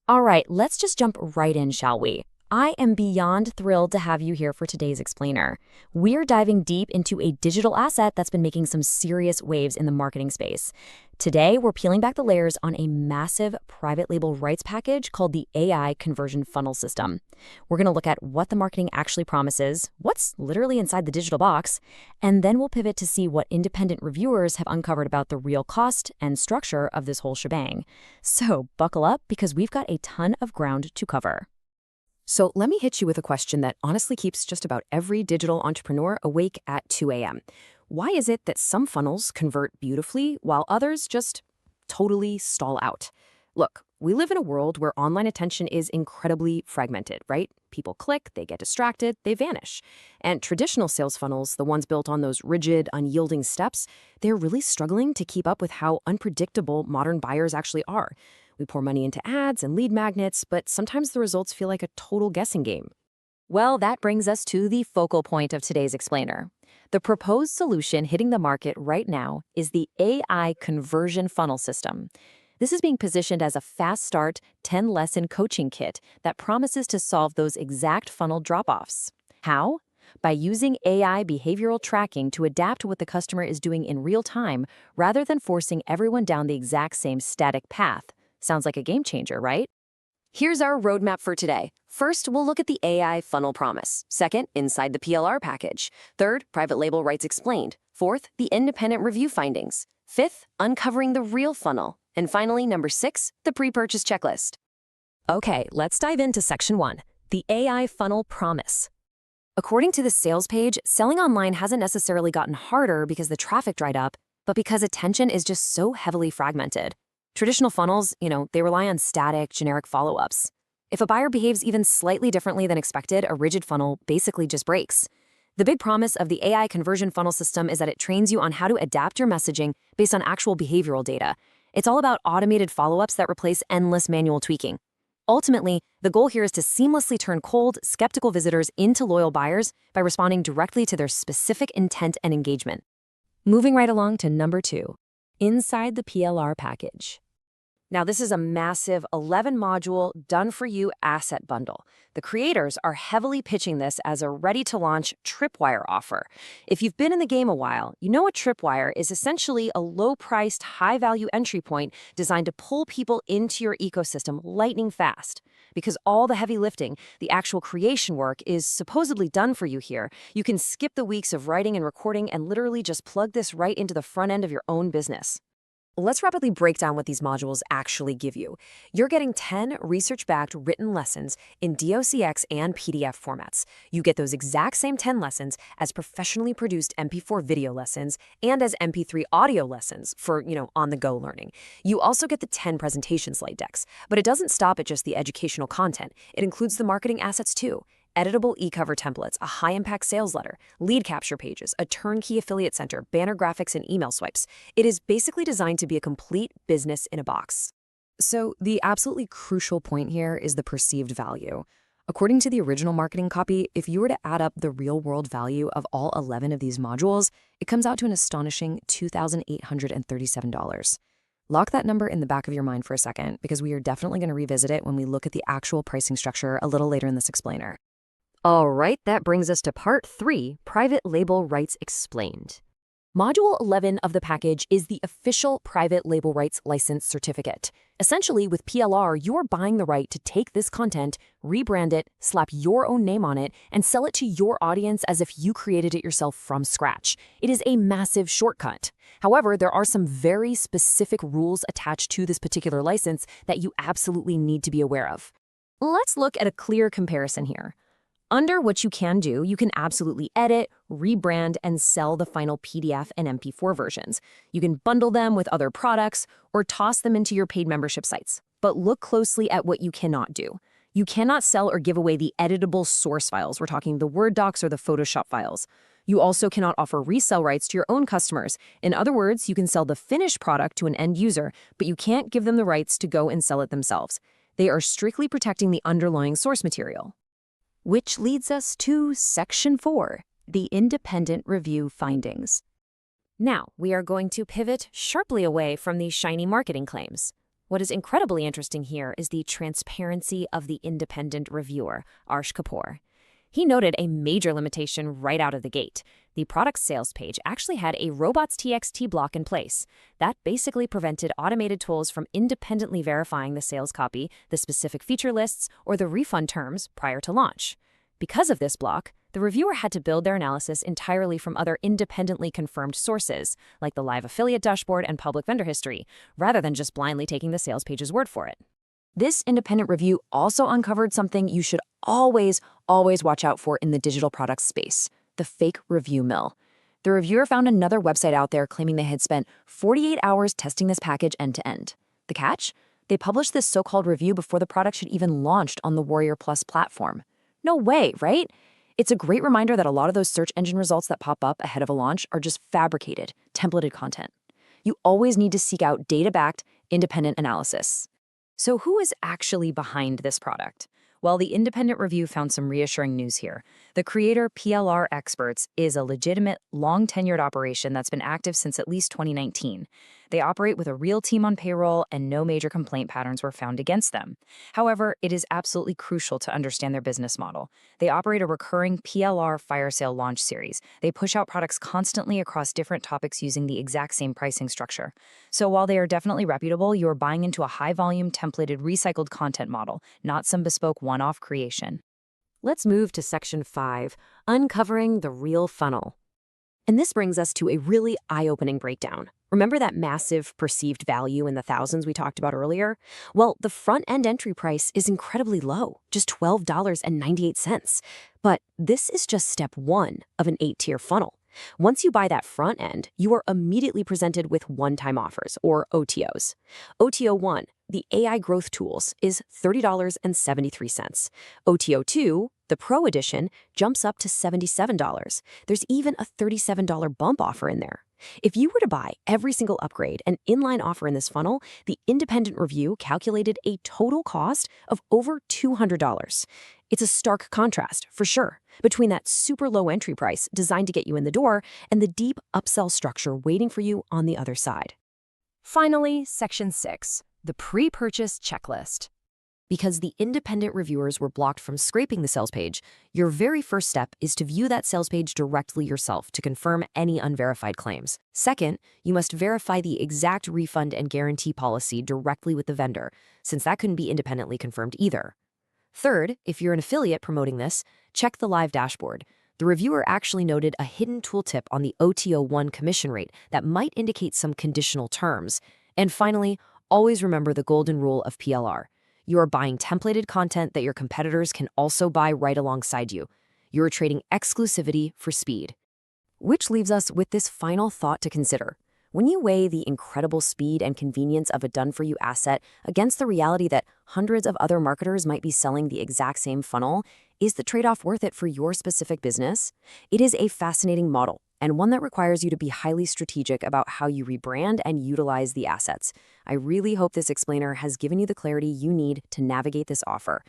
All right, let's just jump right in, shall we? I am beyond thrilled to have you here for today's explainer. We're diving deep into a digital asset that's been making some serious waves in the marketing space. Today, we're peeling back the layers on a massive private label rights package called the AI Conversion Funnel System. We're going to look at what the marketing actually promises, what's literally inside the digital box, and then we'll pivot to see what independent reviewers have uncovered about the real cost and structure of this whole shebang. So buckle up because we've got a ton of ground to cover. So let me hit you with a question that honestly keeps just about every digital entrepreneur awake at 2 a.m. Why is it that some funnels convert beautifully while others just totally stall out? Look, we live in a world where online attention is incredibly fragmented, right? People click, they get distracted, they vanish. And traditional sales funnels, the ones built on those rigid, unyielding steps, they're really struggling to keep up with how unpredictable modern buyers actually are. We pour money into ads and lead magnets, but sometimes the results feel like a total guessing game. Well, that brings us to the focal point of today's explainer. The proposed solution hitting the market right now is the AI Conversion Funnel System. This is being positioned as a fast start 10-lesson coaching kit that promises to solve those exact funnel drop-offs. How? By using AI behavioral tracking to adapt to what the customer is doing in real time rather than forcing everyone down the exact same static path. Sounds like a game changer, right? Here's our roadmap for today. First, we'll look at the AI funnel promise. Second, inside the PLR package. Third, private label rights explained. Fourth, the independent review findings. Fifth, uncovering the real funnel. And finally, number 6, the pre-purchase checklist. Okay, let's dive into section 1, the AI funnel promise. According to the sales page, selling online hasn't necessarily gotten harder because the traffic dried up, but because attention is just so heavily fragmented. Traditional funnels, they rely on static, generic follow-ups. If a buyer behaves even slightly differently than expected, a rigid funnel basically just breaks. The big promise of the AI conversion funnel system is that it trains you on how to adapt your messaging based on actual behavioral data. It's all about automated follow-ups that replace endless manual tweaking. Ultimately, the goal here is to seamlessly turn cold, skeptical visitors into loyal buyers by responding directly to their specific intent and engagement. Moving right along to number 2, inside the PLR package. Now, this is a massive 11-module, done-for-you asset bundle. The creators are heavily pitching this as a ready-to-launch tripwire offer. If you've been in the game a while, you know a tripwire is essentially a low-priced, high-value entry point designed to pull people into your ecosystem lightning fast. Because all the heavy lifting, the actual creation work, is supposedly done for you here, you can skip the weeks of writing and recording and literally just plug this right into the front end of your own business. Let's rapidly break down what these modules actually give you. You're getting 10 research-backed written lessons in DOCX and PDF formats. You get those exact same 10 lessons as professionally produced MP4 video lessons and as MP3 audio lessons for, on-the-go learning. You also get the 10 presentation slide decks, but it doesn't stop at just the educational content. It includes the marketing assets too. Editable e-cover templates, a high-impact sales letter, lead capture pages, a turnkey affiliate center, banner graphics, and email swipes. It is basically designed to be a complete business in a box. So the absolutely crucial point here is the perceived value. According to the original marketing copy, if you were to add up the real-world value of all 11 of these modules, it comes out to an astonishing $2,837. Lock that number in the back of your mind for a second, because we are definitely going to revisit it when we look at the actual pricing structure a little later in this explainer. All right, that brings us to part 3, private label rights explained. Module 11 of the package is the official private label rights license certificate. Essentially, with PLR, you're buying the right to take this content, rebrand it, slap your own name on it, and sell it to your audience as if you created it yourself from scratch. It is a massive shortcut. However, there are some very specific rules attached to this particular license that you absolutely need to be aware of. Let's look at a clear comparison here. Under what you can do, you can absolutely edit, rebrand, and sell the final PDF and MP4 versions. You can bundle them with other products or toss them into your paid membership sites. But look closely at what you cannot do. You cannot sell or give away the editable source files. We're talking the Word docs or the Photoshop files. You also cannot offer resell rights to your own customers. In other words, you can sell the finished product to an end user, but you can't give them the rights to go and sell it themselves. They are strictly protecting the underlying source material. Which leads us to section 4, the independent review findings. Now, we are going to pivot sharply away from these shiny marketing claims. What is incredibly interesting here is the transparency of the independent reviewer, Arsh Kapoor. He noted a major limitation right out of the gate. The product's sales page actually had a robots.txt block in place. That basically prevented automated tools from independently verifying the sales copy, the specific feature lists, or the refund terms prior to launch. Because of this block, the reviewer had to build their analysis entirely from other independently confirmed sources, like the live affiliate dashboard and public vendor history, rather than just blindly taking the sales page's word for it. This independent review also uncovered something you should always watch out for in the digital products space: the fake review mill. The reviewer found another website out there claiming they had spent 48 hours testing this package end to end. The catch? They published this so-called review before the product should even launched on the WarriorPlus platform. No way, right? It's a great reminder that a lot of those search engine results that pop up ahead of a launch are just fabricated, templated content. You always need to seek out data-backed, independent analysis. So who is actually behind this product? Well, the independent review found some reassuring news here. The creator, PLR Experts, is a legitimate, long-tenured operation that's been active since at least 2019. They operate with a real team on payroll, and no major complaint patterns were found against them. However, it is absolutely crucial to understand their business model. They operate a recurring PLR Firesale launch series. They push out products constantly across different topics using the exact same pricing structure. So while they are definitely reputable, you are buying into a high-volume, templated, recycled content model, not some bespoke one-off creation. Let's move to Section 5, Uncovering the Real Funnel. And this brings us to a really eye-opening breakdown. Remember that massive perceived value in the thousands we talked about earlier? Well, the front-end entry price is incredibly low, just $12.98. But this is just step one of an 8-tier funnel. Once you buy that front end, you are immediately presented with one-time offers, or OTOs. OTO 1, the AI growth tools, is $30.73. OTO 2, the Pro Edition, jumps up to $77. There's even a $37 bump offer in there. If you were to buy every single upgrade and inline offer in this funnel, the independent review calculated a total cost of over $200. It's a stark contrast, for sure, between that super low entry price designed to get you in the door and the deep upsell structure waiting for you on the other side. Finally, Section 6, the pre-purchase checklist. Because the independent reviewers were blocked from scraping the sales page, your very first step is to view that sales page directly yourself to confirm any unverified claims. Second, you must verify the exact refund and guarantee policy directly with the vendor, since that couldn't be independently confirmed either. Third, if you're an affiliate promoting this, check the live dashboard. The reviewer actually noted a hidden tooltip on the OTO 1 commission rate that might indicate some conditional terms. And finally, always remember the golden rule of PLR. You are buying templated content that your competitors can also buy right alongside you. You are trading exclusivity for speed. Which leaves us with this final thought to consider. When you weigh the incredible speed and convenience of a done-for-you asset against the reality that hundreds of other marketers might be selling the exact same funnel, is the trade-off worth it for your specific business? It is a fascinating model, and one that requires you to be highly strategic about how you rebrand and utilize the assets. I really hope this explainer has given you the clarity you need to navigate this offer.